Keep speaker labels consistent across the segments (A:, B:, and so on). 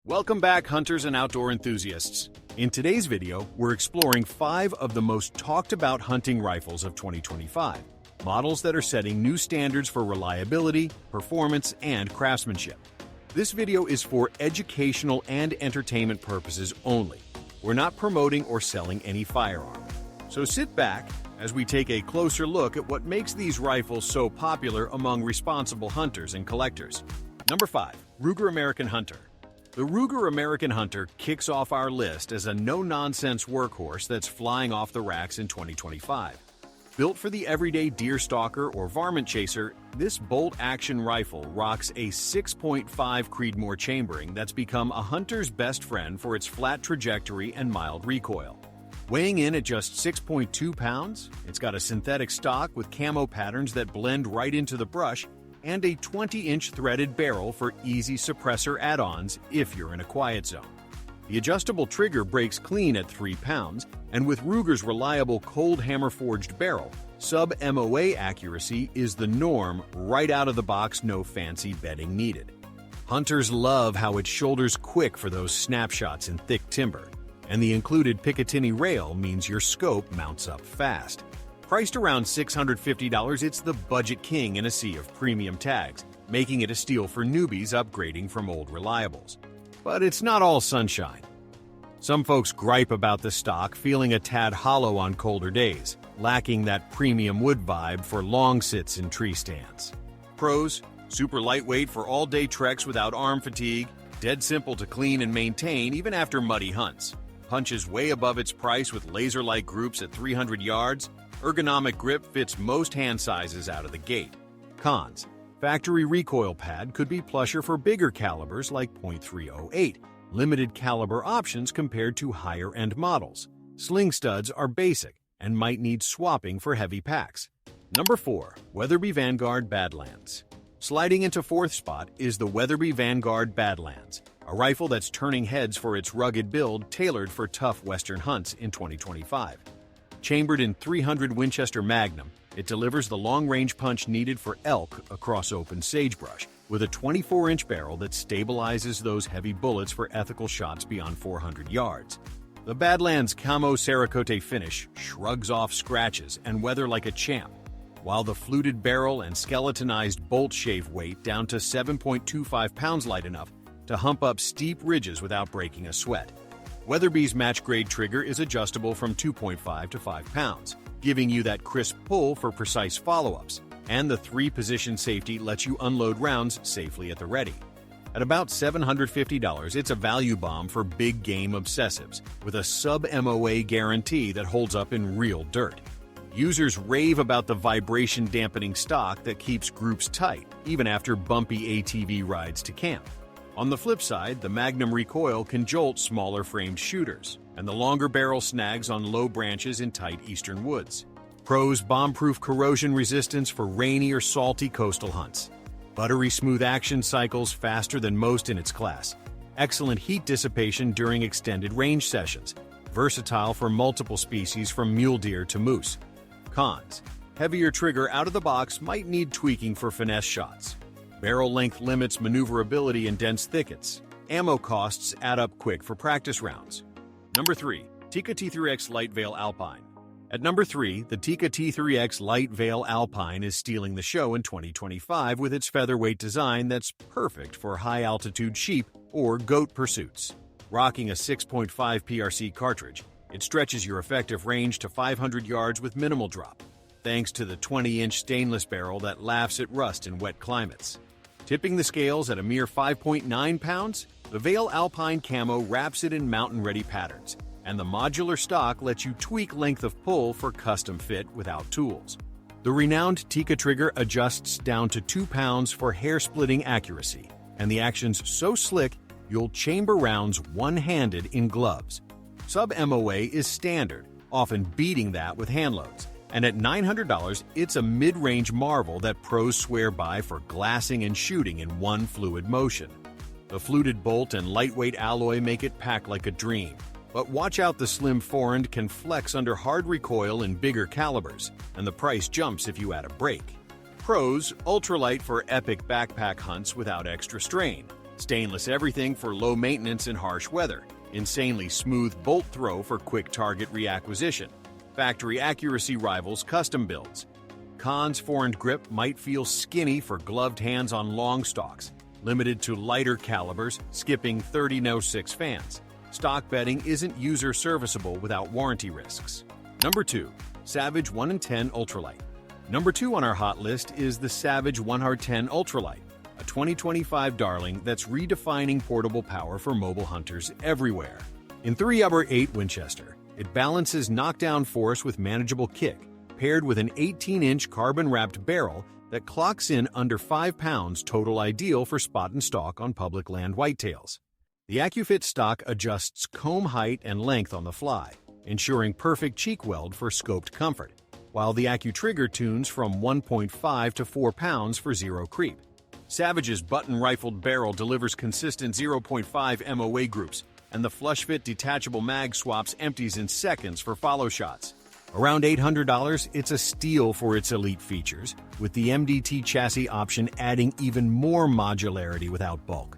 A: Welcome back, hunters and outdoor enthusiasts. In today's video, we're exploring 5 of the most talked about hunting rifles of 2025, models that are setting new standards for reliability, performance, and craftsmanship. This video is for educational and entertainment purposes only. We're not promoting or selling any firearm. So sit back as we take a closer look at what makes these rifles so popular among responsible hunters and collectors. Number 5. Ruger American Hunter. The Ruger American Hunter kicks off our list as a no-nonsense workhorse that's flying off the racks in 2025. Built for the everyday deer stalker or varmint chaser, this bolt-action rifle rocks a 6.5 Creedmoor chambering that's become a hunter's best friend for its flat trajectory and mild recoil. Weighing in at just 6.2 pounds, it's got a synthetic stock with camo patterns that blend right into the brush and a 20-inch threaded barrel for easy suppressor add-ons if you're in a quiet zone. The adjustable trigger breaks clean at 3 pounds, and with Ruger's reliable cold hammer-forged barrel, sub-MOA accuracy is the norm right out of the box, no fancy bedding needed. Hunters love how it shoulders quick for those snapshots in thick timber, and the included Picatinny rail means your scope mounts up fast. Priced around $650, it's the budget king in a sea of premium tags, making it a steal for newbies upgrading from old reliables. But it's not all sunshine. Some folks gripe about the stock feeling a tad hollow on colder days, lacking that premium wood vibe for long sits in tree stands. Pros: super lightweight for all-day treks without arm fatigue, dead simple to clean and maintain even after muddy hunts. Punches way above its price with laser-like groups at 300 yards, ergonomic grip fits most hand sizes out of the gate. Cons: factory recoil pad could be plusher for bigger calibers like .308, limited caliber options compared to higher-end models. Sling studs are basic and might need swapping for heavy packs. Number 4. Weatherby Vanguard Badlands. Sliding into 4th spot is the Weatherby Vanguard Badlands, a rifle that's turning heads for its rugged build tailored for tough western hunts in 2025. Chambered in .300 Winchester Magnum, it delivers the long-range punch needed for elk across open sagebrush, with a 24-inch barrel that stabilizes those heavy bullets for ethical shots beyond 400 yards. The Badlands Camo Cerakote finish shrugs off scratches and weather like a champ, while the fluted barrel and skeletonized bolt shave weight down to 7.25 pounds light enough to hump up steep ridges without breaking a sweat. Weatherby's match-grade trigger is adjustable from 2.5 to 5 pounds, giving you that crisp pull for precise follow-ups, and the 3-position safety lets you unload rounds safely at the ready. At about $750, it's a value bomb for big game obsessives, with a sub-MOA guarantee that holds up in real dirt. Users rave about the vibration-dampening stock that keeps groups tight, even after bumpy ATV rides to camp. On the flip side, the Magnum recoil can jolt smaller-framed shooters, and the longer barrel snags on low branches in tight eastern woods. Pros: bomb-proof corrosion resistance for rainy or salty coastal hunts. Buttery smooth action cycles faster than most in its class. Excellent heat dissipation during extended range sessions. Versatile for multiple species from mule deer to moose. Cons: heavier trigger out of the box might need tweaking for finesse shots. Barrel length limits maneuverability in dense thickets. Ammo costs add up quick for practice rounds. Number 3. Tikka T3X Light Veil Alpine. At number 3, the Tikka T3X Light Veil Alpine is stealing the show in 2025 with its featherweight design that's perfect for high-altitude sheep or goat pursuits. Rocking a 6.5 PRC cartridge, it stretches your effective range to 500 yards with minimal drop, thanks to the 20-inch stainless barrel that laughs at rust in wet climates. Tipping the scales at a mere 5.9 pounds, the Veil Alpine Camo wraps it in mountain-ready patterns, and the modular stock lets you tweak length of pull for custom fit without tools. The renowned Tikka trigger adjusts down to 2 pounds for hair-splitting accuracy, and the action's so slick you'll chamber rounds one-handed in gloves. Sub-MOA is standard, often beating that with handloads. And at $900, it's a mid-range marvel that pros swear by for glassing and shooting in one fluid motion. The fluted bolt and lightweight alloy make it pack like a dream. But watch out, the slim forend can flex under hard recoil in bigger calibers, and the price jumps if you add a brake. Pros: ultralight for epic backpack hunts without extra strain. Stainless everything for low maintenance and harsh weather. Insanely smooth bolt throw for quick target reacquisition. Factory accuracy rivals custom builds. Cons forend grip might feel skinny for gloved hands on long stalks. Limited to lighter calibers, skipping 30-06 fans. Stock bedding isn't user serviceable without warranty risks. Number 2. Savage 1 in 10 Ultralight. Number 2 on our hot list is the Savage 1R10 Ultralight, a 2025 darling that's redefining portable power for mobile hunters everywhere. In 3/8 Winchester, it balances knockdown force with manageable kick, paired with an 18-inch carbon-wrapped barrel that clocks in under 5 pounds, total ideal for spot and stalk on public land whitetails. The AccuFit stock adjusts comb height and length on the fly, ensuring perfect cheek weld for scoped comfort, while the AccuTrigger tunes from 1.5 to 4 pounds for zero creep. Savage's button-rifled barrel delivers consistent 0.5 MOA groups, and the flush-fit detachable mag swaps empties in seconds for follow shots. Around $800, it's a steal for its elite features, with the MDT chassis option adding even more modularity without bulk.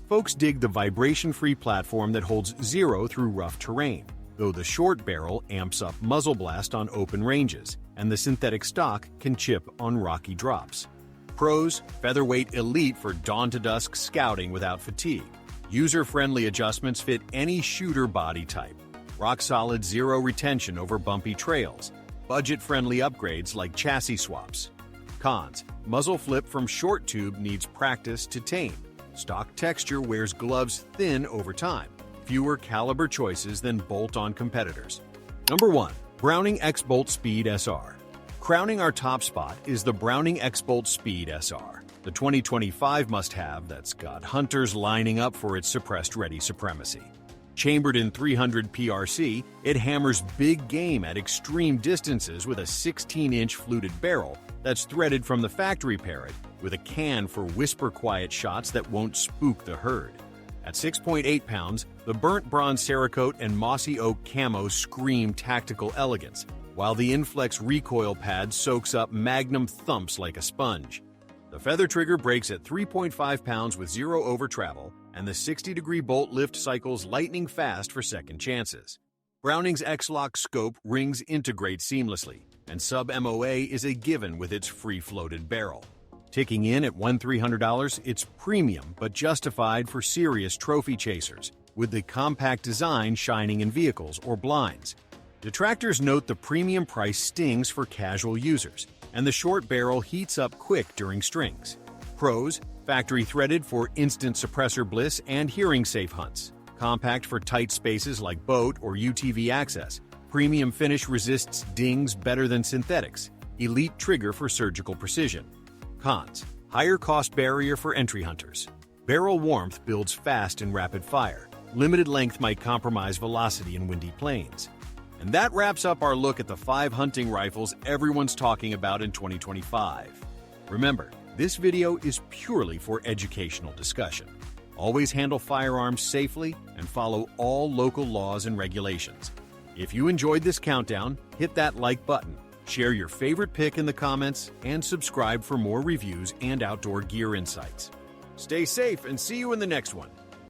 A: Folks dig the vibration-free platform that holds zero through rough terrain, though the short barrel amps up muzzle blast on open ranges, and the synthetic stock can chip on rocky drops. Pros, featherweight elite for dawn-to-dusk scouting without fatigue. User-friendly adjustments fit any shooter body type. Rock-solid zero retention over bumpy trails. Budget-friendly upgrades like chassis swaps. Cons: muzzle flip from short tube needs practice to tame. Stock texture wears gloves thin over time. Fewer caliber choices than bolt-on competitors. Number 1. Browning X-Bolt Speed SR. Crowning our top spot is the Browning X-Bolt Speed SR, the 2025 must-have that's got hunters lining up for its suppressed-ready supremacy. Chambered in 300 PRC, it hammers big game at extreme distances with a 16-inch fluted barrel that's threaded from the factory parrot, with a can for whisper-quiet shots that won't spook the herd. At 6.8 pounds, the burnt bronze Cerakote and mossy oak camo scream tactical elegance, while the Inflex recoil pad soaks up magnum thumps like a sponge. The feather trigger breaks at 3.5 pounds with zero over travel, and the 60-degree bolt lift cycles lightning fast for second chances. Browning's X-Lock scope rings integrate seamlessly, and sub-MOA is a given with its free-floated barrel. Ticking in at $1,300, it's premium but justified for serious trophy chasers, with the compact design shining in vehicles or blinds. Detractors note the premium price stings for casual users, and the short barrel heats up quick during strings. Pros: factory threaded for instant suppressor bliss and hearing-safe hunts. Compact for tight spaces like boat or UTV access. Premium finish resists dings better than synthetics. Elite trigger for surgical precision. Cons: higher cost barrier for entry hunters. Barrel warmth builds fast in rapid fire. Limited length might compromise velocity in windy plains. And that wraps up our look at the 5 hunting rifles everyone's talking about in 2025. Remember, this video is purely for educational discussion. Always handle firearms safely and follow all local laws and regulations. If you enjoyed this countdown, hit that like button, share your favorite pick in the comments, and subscribe for more reviews and outdoor gear insights. Stay safe and see you in the next one.